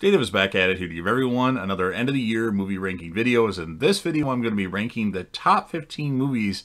Dave is back at it here to give everyone another end of the year movie ranking videos. In this video, I'm going to be ranking the top 15 movies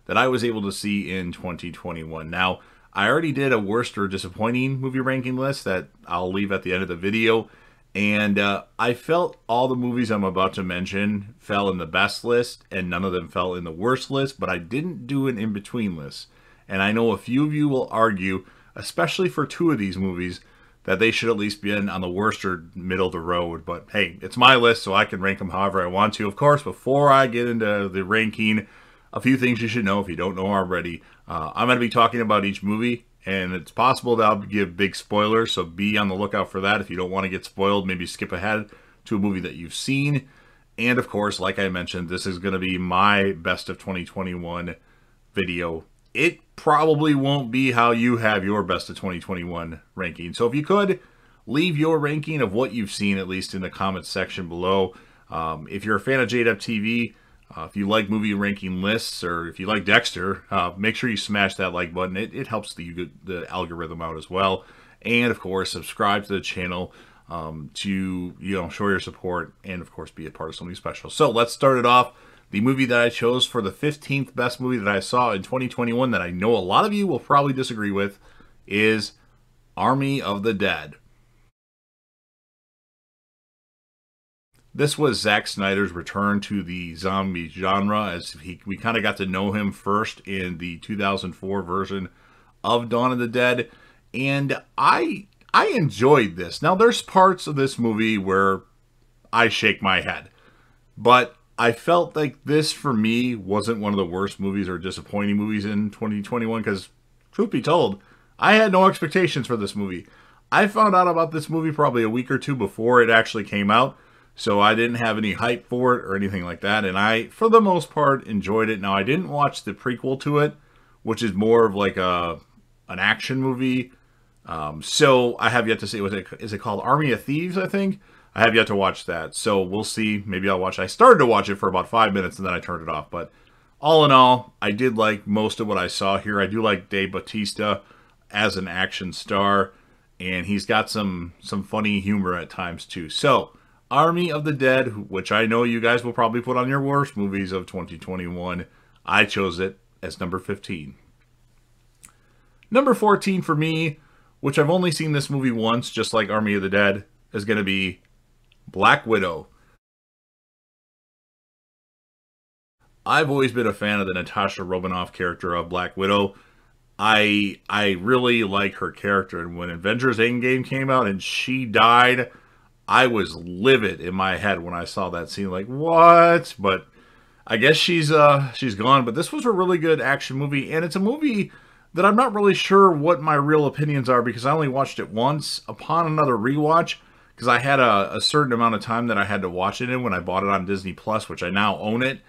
that I was able to see in 2021. Now, I already did a worst or disappointing movie ranking list that I'll leave at the end of the video. And I felt all the movies I'm about to mention fell in the best list and none of them fell in the worst list, but I didn't do an in-between list. And I know a few of you will argue, especially for two of these movies, that they should at least be on the worst or middle of the road. But hey, it's my list, so I can rank them however I want to. Of course, before I get into the ranking, a few things you should know if you don't know already. I'm going to be talking about each movie, and it's possible that I'll give big spoilers, so be on the lookout for that. If you don't want to get spoiled, maybe skip ahead to a movie that you've seen. And of course, like I mentioned, this is going to be my best of 2021 video. It probably won't be how you have your best of 2021 ranking. So if you could, leave your ranking of what you've seen, at least in the comments section below. If you're a fan of JDub TV, if you like movie ranking lists, or if you like Dexter, make sure you smash that like button. It helps the algorithm out as well. And of course, subscribe to the channel to show your support and of course be a part of something special. So let's start it off. The movie that I chose for the 15th best movie that I saw in 2021 that I know a lot of you will probably disagree with is Army of the Dead. This was Zack Snyder's return to the zombie genre, as we kind of got to know him first in the 2004 version of Dawn of the Dead, and I enjoyed this. Now, there's parts of this movie where I shake my head, but I felt like this, for me, wasn't one of the worst movies or disappointing movies in 2021, because, truth be told, I had no expectations for this movie. I found out about this movie probably a week or two before it actually came out, so I didn't have any hype for it or anything like that, and I, for the most part, enjoyed it. Now, I didn't watch the prequel to it, which is more of like an action movie, so I have yet to see, is it called Army of Thieves, I think? I have yet to watch that, so we'll see. Maybe I'll watch it. I started to watch it for about 5 minutes, and then I turned it off. But all in all, I did like most of what I saw here. I do like Dave Bautista as an action star, and he's got some funny humor at times, too. So, Army of the Dead, which I know you guys will probably put on your worst movies of 2021, I chose it as number 15. Number 14 for me, which I've only seen this movie once, just like Army of the Dead, is going to be Black Widow. I've always been a fan of the Natasha Romanoff character of Black Widow. I really like her character, and when Avengers Endgame came out and she died, I was livid in my head when I saw that scene. Like, what? But I guess she's gone. But this was a really good action movie, and it's a movie that I'm not really sure what my real opinions are, because I only watched it once. Upon another rewatch, because I had a certain amount of time that I had to watch it in when I bought it on Disney Plus, which I now own it.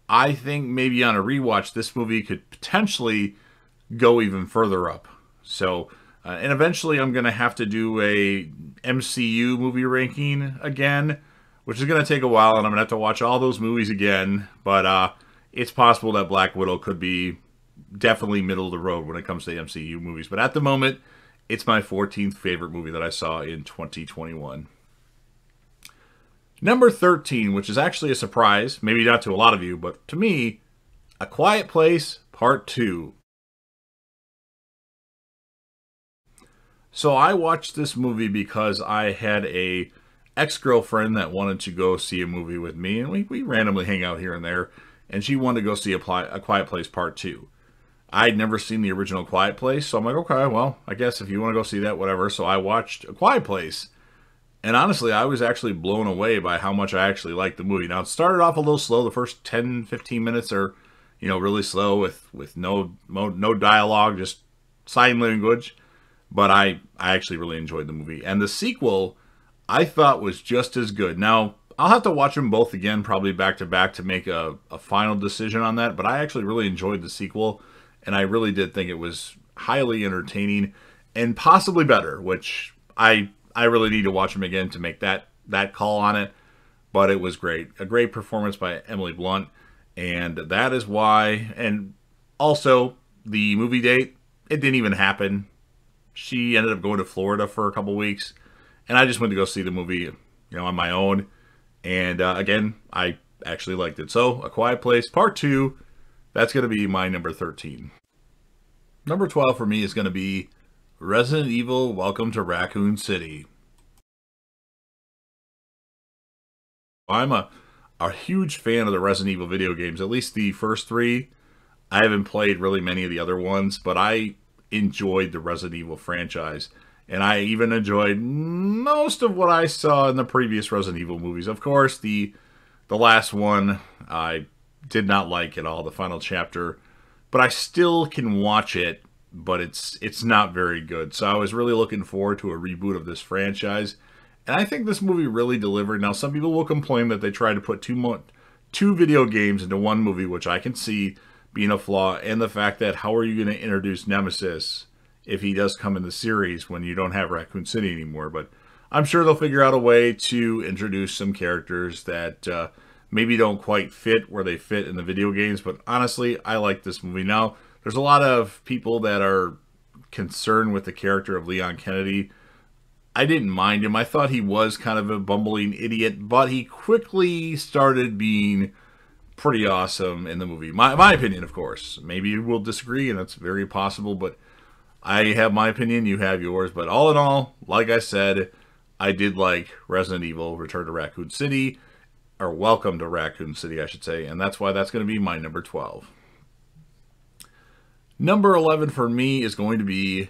I think maybe on a rewatch, this movie could potentially go even further up. So, and eventually I'm going to have to do a MCU movie ranking again, which is going to take a while, and I'm going to have to watch all those movies again. But it's possible that Black Widow could be definitely middle of the road when it comes to the MCU movies. But at the moment, it's my 14th favorite movie that I saw in 2021. Number 13, which is actually a surprise, maybe not to a lot of you, but to me, A Quiet Place Part 2. So I watched this movie because I had a ex-girlfriend that wanted to go see a movie with me, and we randomly hang out here and there, and she wanted to go see A Quiet Place Part 2. I'd never seen the original Quiet Place, so I'm like, okay, well, I guess if you want to go see that, whatever. So I watched A Quiet Place, and honestly, I was actually blown away by how much I actually liked the movie. Now, it started off a little slow. The first 10, 15 minutes are, really slow with no dialogue, just sign language. But I actually really enjoyed the movie. And the sequel, I thought, was just as good. Now, I'll have to watch them both again, probably back-to-back, to make a final decision on that. But I actually really enjoyed the sequel, and I really did think it was highly entertaining and possibly better, which I really need to watch them again to make that call on it. But it was great. A great performance by Emily Blunt, and that is why. And also, the movie date, it didn't even happen. She ended up going to Florida for a couple weeks, and I just went to go see the movie, on my own. And again, I actually liked it. So, A Quiet Place Part 2, that's going to be my number 13. Number 12 for me is going to be Resident Evil Welcome to Raccoon City. I'm a huge fan of the Resident Evil video games, at least the first three. I haven't played really many of the other ones, but I enjoyed the Resident Evil franchise. And I even enjoyed most of what I saw in the previous Resident Evil movies. Of course, the last one I did not like at all, the final chapter. But I still can watch it, but it's not very good. So I was really looking forward to a reboot of this franchise. And I think this movie really delivered. Now, some people will complain that they tried to put two video games into one movie, which I can see being a flaw. And the fact that how are you going to introduce Nemesis if he does come in the series when you don't have Raccoon City anymore? But I'm sure they'll figure out a way to introduce some characters that maybe don't quite fit where they fit in the video games. But honestly, I like this movie. Now, there's a lot of people that are concerned with the character of Leon Kennedy. I didn't mind him. I thought he was kind of a bumbling idiot, but he quickly started being pretty awesome in the movie. My opinion, of course. Maybe you will disagree, and that's very possible, but I have my opinion, you have yours. But all in all, like I said, I did like Resident Evil Return to Raccoon City, or Welcome to Raccoon City, I should say, and that's why that's going to be my number 12. Number 11 for me is going to be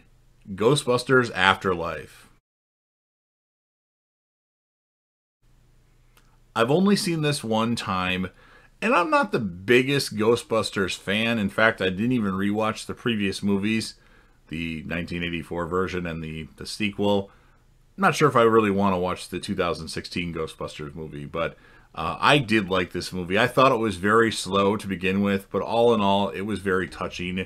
Ghostbusters Afterlife. I've only seen this one time, and I'm not the biggest Ghostbusters fan. In fact, I didn't even rewatch the previous movies, the 1984 version and the sequel. I'm not sure if I really want to watch the 2016 Ghostbusters movie, but I did like this movie. I thought it was very slow to begin with, but all in all, it was very touching,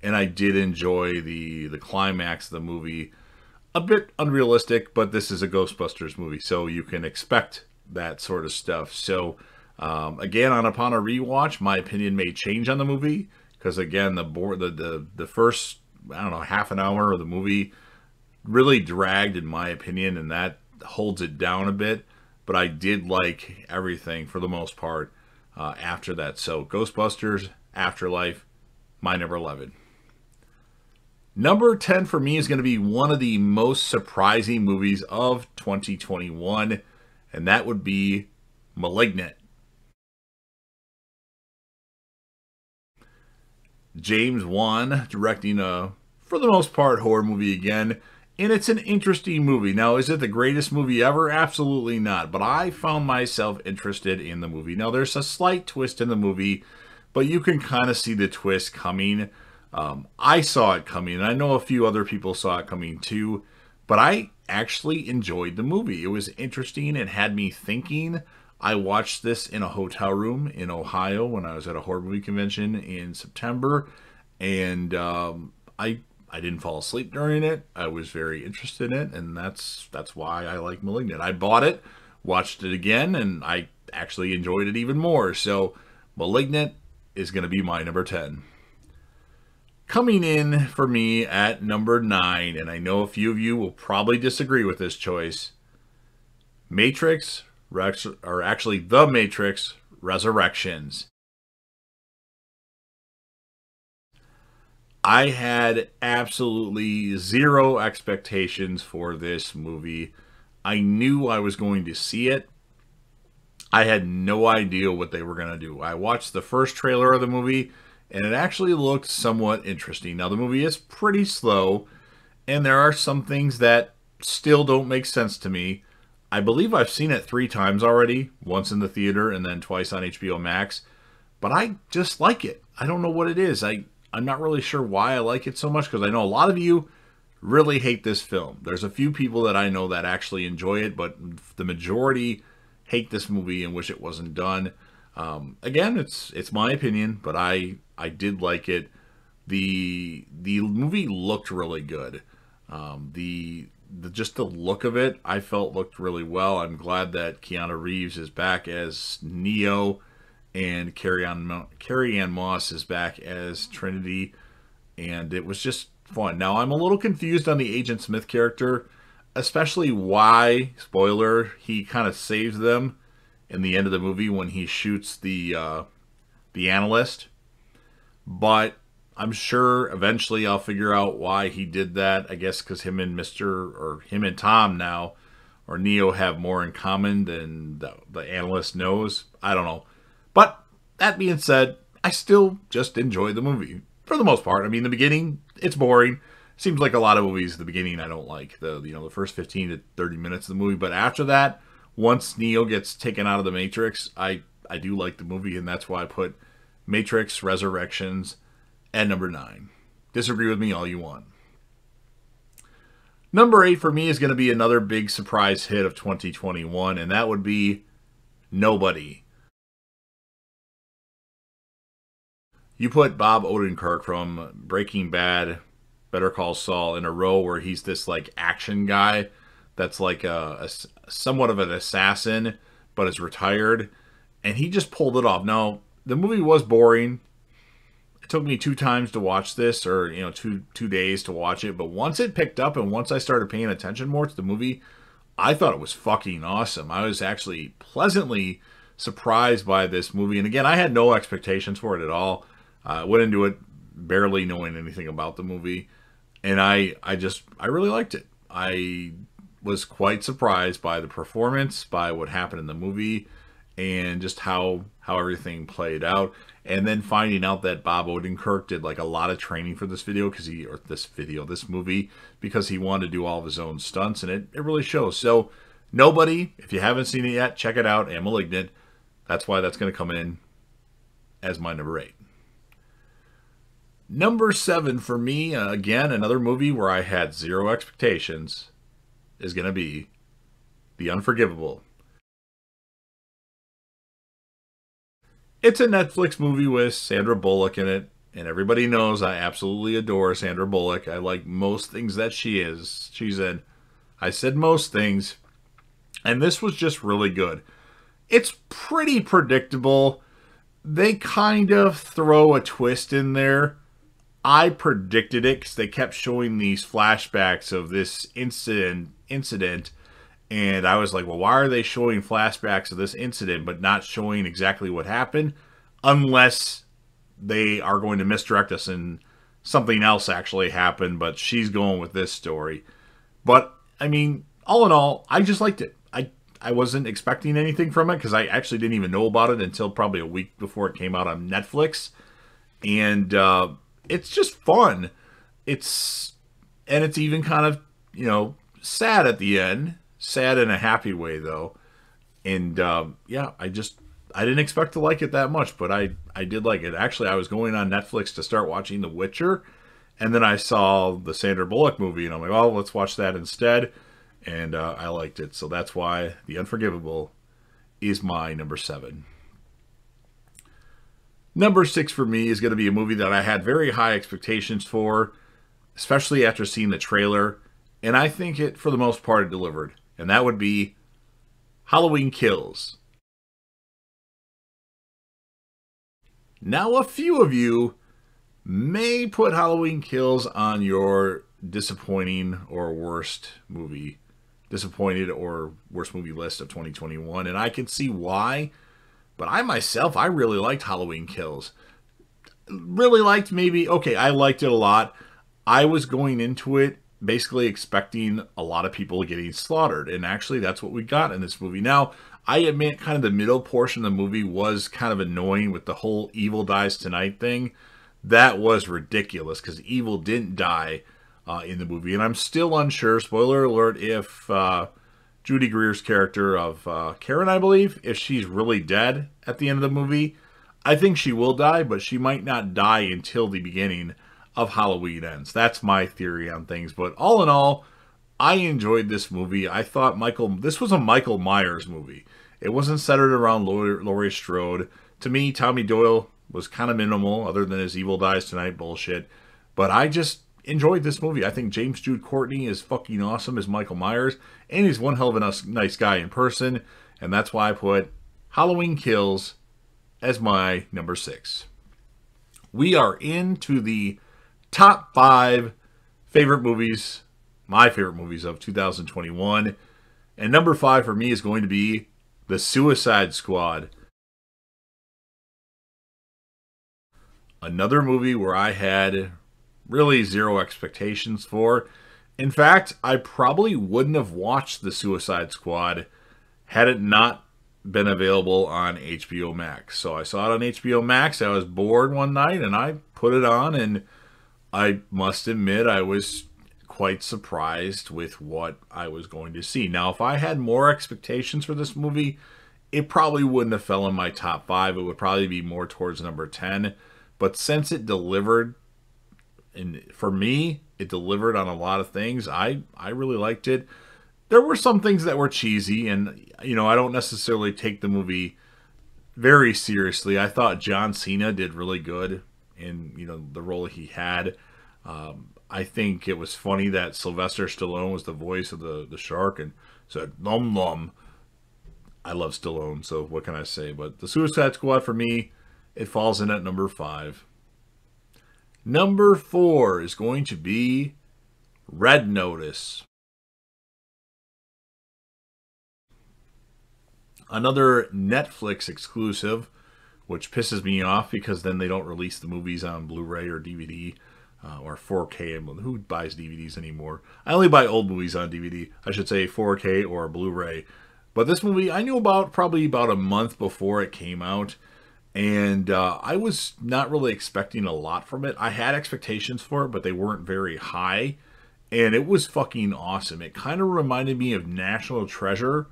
and I did enjoy the climax of the movie. A bit unrealistic, but this is a Ghostbusters movie, so you can expect that sort of stuff. So again, upon a rewatch, my opinion may change on the movie, because again, the first, I don't know, half an hour of the movie really dragged in my opinion, and that holds it down a bit. But I did like everything for the most part after that. So Ghostbusters Afterlife, my number 11. Number 10 for me is going to be one of the most surprising movies of 2021, and that would be Malignant. James Wan directing a, for the most part, horror movie again. And it's an interesting movie. Now, is it the greatest movie ever? Absolutely not. But I found myself interested in the movie. Now, there's a slight twist in the movie, but you can kind of see the twist coming. I saw it coming, and I know a few other people saw it coming too. But I actually enjoyed the movie. It was interesting. It had me thinking. I watched this in a hotel room in Ohio when I was at a horror movie convention in September. And I didn't fall asleep during it. I was very interested in it, and that's why I like Malignant. I bought it, watched it again, and I actually enjoyed it even more. So Malignant is going to be my number 10. Coming in for me at number 9, and I know a few of you will probably disagree with this choice, Matrix, or actually The Matrix Resurrections. I had absolutely zero expectations for this movie. I knew I was going to see it. I had no idea what they were going to do. I watched the first trailer of the movie, and it actually looked somewhat interesting. Now, the movie is pretty slow, and there are some things that still don't make sense to me. I believe I've seen it 3 times already, once in the theater and then twice on HBO Max, but I just like it. I don't know what it is. I'm not really sure why I like it so much, because I know a lot of you really hate this film. There's a few people that I know that actually enjoy it, but the majority hate this movie and wish it wasn't done. Again, it's my opinion, but I did like it. The movie looked really good. Just the look of it, I felt looked really well. I'm glad that Keanu Reeves is back as Neo, and Carrie-Anne Moss is back as Trinity, and it was just fun. Now, I'm a little confused on the Agent Smith character. especially why, spoiler, he kind of saves them in the end of the movie when he shoots the analyst. But I'm sure eventually I'll figure out why he did that. I guess because him and Tom now, or Neo, have more in common than the analyst knows. I don't know. But that being said, I still just enjoy the movie for the most part. I mean, the beginning, it's boring. Seems like a lot of movies, the beginning I don't like. The first 15 to 30 minutes of the movie. But after that, once Neo gets taken out of the Matrix, I do like the movie, and that's why I put Matrix Resurrections at number 9. Disagree with me all you want. Number 8 for me is going to be another big surprise hit of 2021, and that would be Nobody. You put Bob Odenkirk from Breaking Bad, Better Call Saul in a row where he's this like action guy that's like a somewhat of an assassin, but is retired, and he just pulled it off. Now, the movie was boring. It took me 2 times to watch this, or two days to watch it. But once it picked up and once I started paying attention more to the movie, I thought it was fucking awesome. I was actually pleasantly surprised by this movie. And again, I had no expectations for it at all. I went into it barely knowing anything about the movie, and I really liked it. I was quite surprised by the performance, by what happened in the movie, and just how everything played out. And then finding out that Bob Odenkirk did like a lot of training for this movie, because he wanted to do all of his own stunts, and it really shows. So Nobody, if you haven't seen it yet, check it out. And Malignant, that's why that's going to come in as my number 8. Number 7 for me, again, another movie where I had zero expectations, is going to be The Unforgivable. It's a Netflix movie with Sandra Bullock in it, and everybody knows I absolutely adore Sandra Bullock. I like most things that she's in. I said most things, and this was just really good. It's pretty predictable. They kind of throw a twist in there. I predicted it because they kept showing these flashbacks of this incident, and I was like, well, why are they showing flashbacks of this incident but not showing exactly what happened? Unless they are going to misdirect us and something else actually happened, but she's going with this story. But, I mean, all in all, I just liked it. I wasn't expecting anything from it because I actually didn't even know about it until probably a week before it came out on Netflix. And it's just fun. It's even kind of, sad at the end. Sad in a happy way, though. And, yeah, I didn't expect to like it that much, but I did like it. Actually, I was going on Netflix to start watching The Witcher, and then I saw the Sandra Bullock movie, and I'm like, well, let's watch that instead. And I liked it. So that's why The Unforgivable is my number 7. Number 6 for me is going to be a movie that I had very high expectations for, especially after seeing the trailer. And I think it, for the most part, it delivered. And that would be Halloween Kills. Now, a few of you may put Halloween Kills on your disappointing or worst movie list of 2021, and I can see why. But I myself, I really liked Halloween Kills. Really liked, I liked it a lot. I was going into it basically expecting a lot of people getting slaughtered, and actually that's what we got in this movie. Now, I admit kind of the middle portion of the movie was kind of annoying with the whole Evil Dies Tonight thing. That was ridiculous because Evil didn't die in the movie. And I'm still unsure, spoiler alert, if Judy Greer's character of Karen, I believe, if she's really dead at the end of the movie. I think she will die, but she might not die until the beginning of Halloween Ends. That's my theory on things. But all in all, I enjoyed this movie. I thought this was a Michael Myers movie. It wasn't centered around Laurie Strode. To me, Tommy Doyle was kind of minimal, other than his Evil Dies Tonight bullshit. But I just enjoyed this movie. I think James Jude Courtney is fucking awesome as Michael Myers, and he's one hell of a nice guy in person, and that's why I put Halloween Kills as my number 6. We are into the top 5 favorite movies my favorite movies of 2021. And number 5 for me is going to be The Suicide Squad. Another movie where I had really zero expectations for. In fact, I probably wouldn't have watched The Suicide Squad had it not been available on HBO Max. So I saw it on HBO Max. I was bored one night and I put it on, and I must admit I was quite surprised with what I was going to see. Now, if I had more expectations for this movie, it probably wouldn't have fell in my top 5. It would probably be more towards number 10. But since it delivered, and for me, it delivered on a lot of things, I really liked it. There were some things that were cheesy, and, I don't necessarily take the movie very seriously. I thought John Cena did really good in, the role he had. I think it was funny that Sylvester Stallone was the voice of the shark and said, "Nom nom." I love Stallone, so what can I say? But The Suicide Squad, for me, it falls in at number 5. Number 4 is going to be Red Notice. Another Netflix exclusive, which pisses me off because then they don't release the movies on Blu-ray or DVD or 4K. Who buys DVDs anymore? I only buy old movies on DVD. I should say 4K or Blu-ray. But this movie I knew about probably about a month before it came out. And I was not really expecting a lot from it. I had expectations for it, but they weren't very high. And it was fucking awesome. It kind of reminded me of National Treasure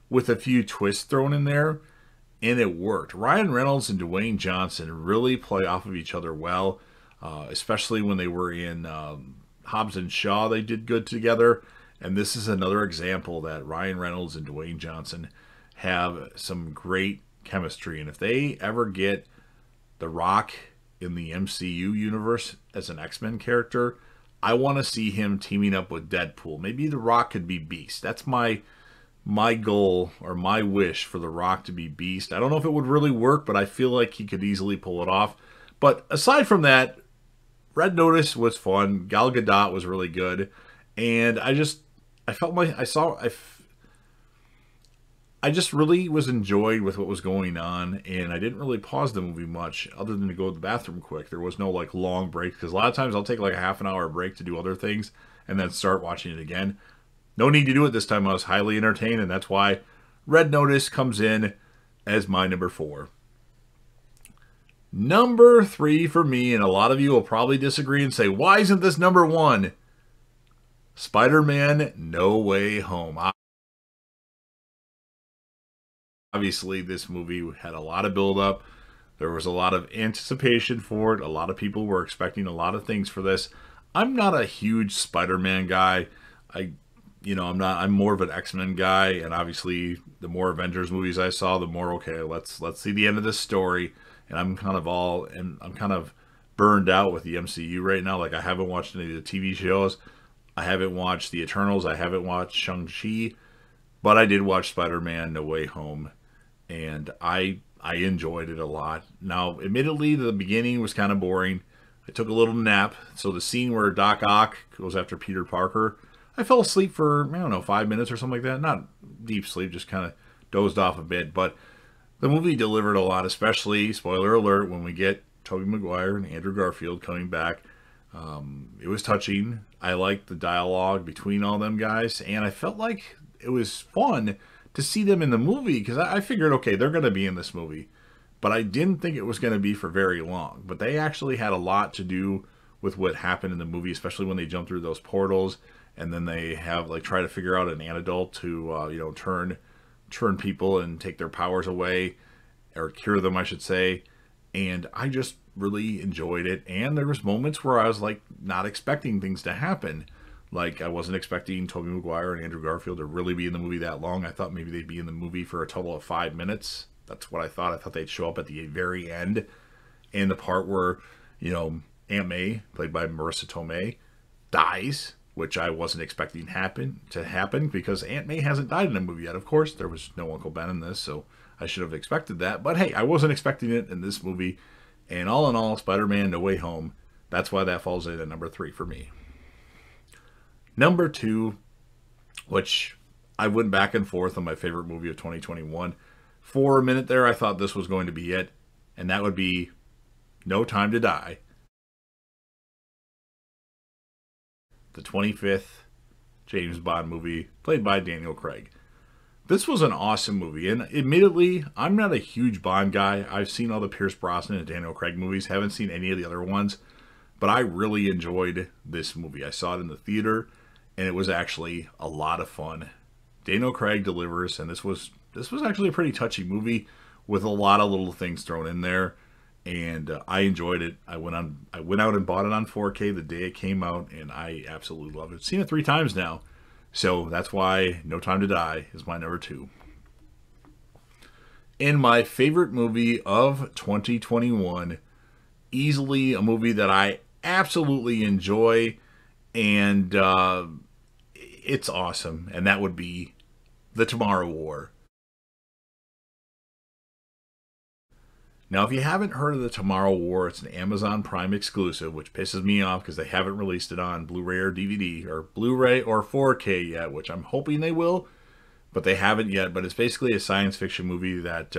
with a few twists thrown in there. And it worked. Ryan Reynolds and Dwayne Johnson really play off of each other well. Especially when they were in Hobbs and Shaw. They did good together. And this is another example that Ryan Reynolds and Dwayne Johnson have some great chemistry, and if they ever get The Rock in the MCU universe as an X-Men character, I want to see him teaming up with Deadpool. Maybe The Rock could be Beast. That's my goal or my wish, for The Rock to be Beast. I don't know if it would really work, but I feel like he could easily pull it off. But aside from that, Red Notice was fun. Gal Gadot was really good, and I just really was enjoyed with what was going on, and I didn't really pause the movie much other than to go to the bathroom quick. There was no long break, because a lot of times I'll take a half an hour break to do other things and then start watching it again. No need to do it this time. I was highly entertained, and that's why Red Notice comes in as my number 4. Number 3 for me, and a lot of you will probably disagree and say, why isn't this number 1? Spider-Man No Way Home. Obviously, this movie had a lot of build-up. There was a lot of anticipation for it. A lot of people were expecting a lot of things for this. I'm not a huge Spider-Man guy. I'm more of an X-Men guy, and obviously, the more Avengers movies I saw, the more, okay, let's see the end of this story. And I'm kind of burned out with the MCU right now. Like, I haven't watched any of the TV shows. I haven't watched The Eternals. I haven't watched Shang-Chi. But I did watch Spider-Man No Way Home, and I enjoyed it a lot. Now, admittedly, the beginning was kind of boring. I took a little nap. So the scene where Doc Ock goes after Peter Parker, I fell asleep for, 5 minutes or something like that. Not deep sleep, just kind of dozed off a bit. But the movie delivered a lot, especially, spoiler alert, when we get Tobey Maguire and Andrew Garfield coming back. It was touching. I liked the dialogue between all them guys, and I felt like it was fun to see them in the movie, because I figured, okay, they're going to be in this movie, but I didn't think it was going to be for very long. But they actually had a lot to do with what happened in the movie, especially when they jump through those portals, and then they have try to figure out an antidote to turn people and take their powers away, or cure them, I should say. And I just really enjoyed it. And there was moments where I was not expecting things to happen. I wasn't expecting Tobey Maguire and Andrew Garfield to really be in the movie that long. I thought maybe they'd be in the movie for a total of 5 minutes. That's what I thought. I thought they'd show up at the very end. And the part where, Aunt May, played by Marissa Tomei, dies, which I wasn't expecting to happen, because Aunt May hasn't died in a movie yet. Of course, there was no Uncle Ben in this, so I should have expected that. But hey, I wasn't expecting it in this movie. And all in all, Spider-Man No Way Home, that's why that falls in at number 3 for me. Number 2, which I went back and forth on my favorite movie of 2021. For a minute there, I thought this was going to be it, and that would be No Time to Die, the 25th James Bond movie played by Daniel Craig. This was an awesome movie, and admittedly, I'm not a huge Bond guy. I've seen all the Pierce Brosnan and Daniel Craig movies, haven't seen any of the other ones, but I really enjoyed this movie. I saw it in the theater, and it was actually a lot of fun. Daniel Craig delivers, and this was actually a pretty touchy movie with a lot of little things thrown in there, and I enjoyed it. I went out and bought it on 4K the day it came out, and I absolutely love it. I've seen it 3 times now, so that's why No Time to Die is my number 2. In my favorite movie of 2021, easily a movie that I absolutely enjoy, and it's awesome, and that would be The Tomorrow War. Now, if you haven't heard of The Tomorrow War, it's an Amazon Prime exclusive, which pisses me off because they haven't released it on Blu-ray or DVD, or Blu-ray or 4K yet, which I'm hoping they will, but they haven't yet. But it's basically a science fiction movie that,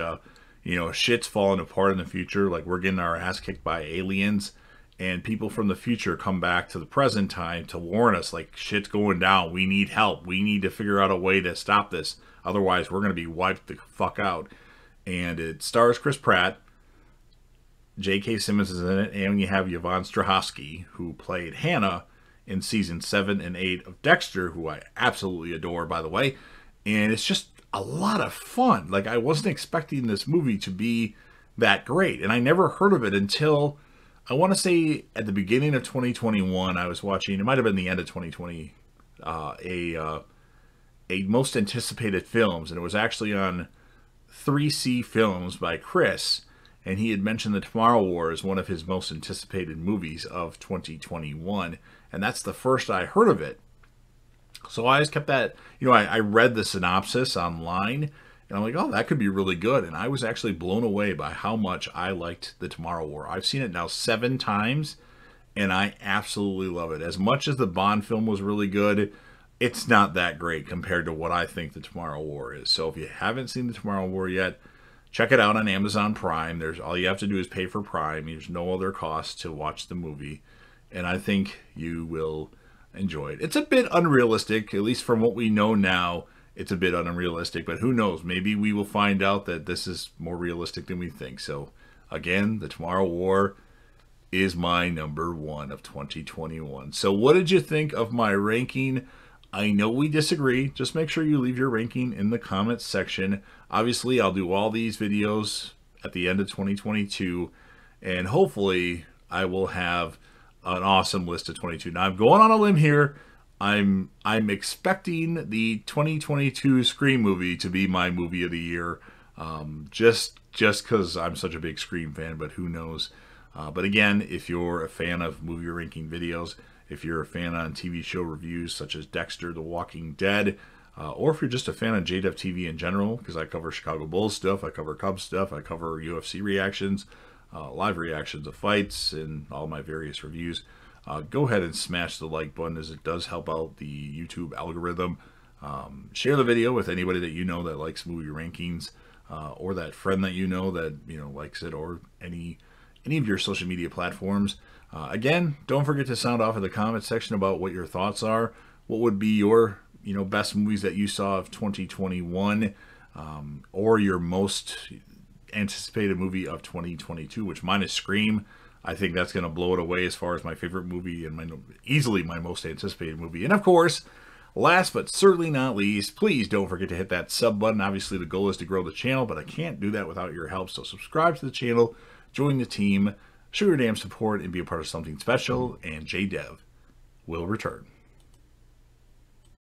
shit's falling apart in the future. Like, we're getting our ass kicked by aliens, and people from the future come back to the present time to warn us, like, shit's going down. We need help. We need to figure out a way to stop this. Otherwise, we're going to be wiped the fuck out. And it stars Chris Pratt. J.K. Simmons is in it, and you have Yvonne Strahovski, who played Hannah in season 7 and 8 of Dexter, who I absolutely adore, by the way. And it's just a lot of fun. Like, I wasn't expecting this movie to be that great, and I never heard of it until, I want to say, at the beginning of 2021, I was watching, it might have been the end of 2020, a most anticipated films, and it was actually on 3C Films by Chris, and he had mentioned The Tomorrow War as one of his most anticipated movies of 2021. And that's the first I heard of it. So I always kept that, I read the synopsis online, and I'm like, oh, that could be really good. And I was actually blown away by how much I liked The Tomorrow War. I've seen it now 7 times, and I absolutely love it. As much as the Bond film was really good, it's not that great compared to what I think The Tomorrow War is. So if you haven't seen The Tomorrow War yet, check it out on Amazon Prime. All you have to do is pay for Prime. There's no other cost to watch the movie. And I think you will enjoy it. It's a bit unrealistic, at least from what we know now. It's a bit unrealistic, but who knows? Maybe we will find out that this is more realistic than we think. So, again, The Tomorrow War is my number 1 of 2021. So what did you think of my ranking? I know we disagree. Just make sure you leave your ranking in the comments section. Obviously, I'll do all these videos at the end of 2022, and hopefully I will have an awesome list of 22. Now, I'm going on a limb here. I'm expecting the 2022 Scream movie to be my movie of the year, just because I'm such a big Scream fan, but who knows. But again, if you're a fan of movie ranking videos, if you're a fan on TV show reviews such as Dexter, The Walking Dead, or if you're just a fan of JDEF TV in general, because I cover Chicago Bulls stuff, I cover Cubs stuff, I cover UFC reactions, live reactions of fights, and all my various reviews, go ahead and smash the like button, as it does help out the YouTube algorithm. Share the video with anybody that you know that likes movie rankings, or that friend that you know that likes it, or any of your social media platforms. Again, don't forget to sound off in the comments section about what your thoughts are. What would be your best movies that you saw of 2021, or your most anticipated movie of 2022, which mine is Scream. I think that's going to blow it away as far as my favorite movie and easily my most anticipated movie. And of course, last but certainly not least, please don't forget to hit that sub button. Obviously, the goal is to grow the channel, but I can't do that without your help. So subscribe to the channel, join the team, show your damn support, and be a part of something special. And JDev will return.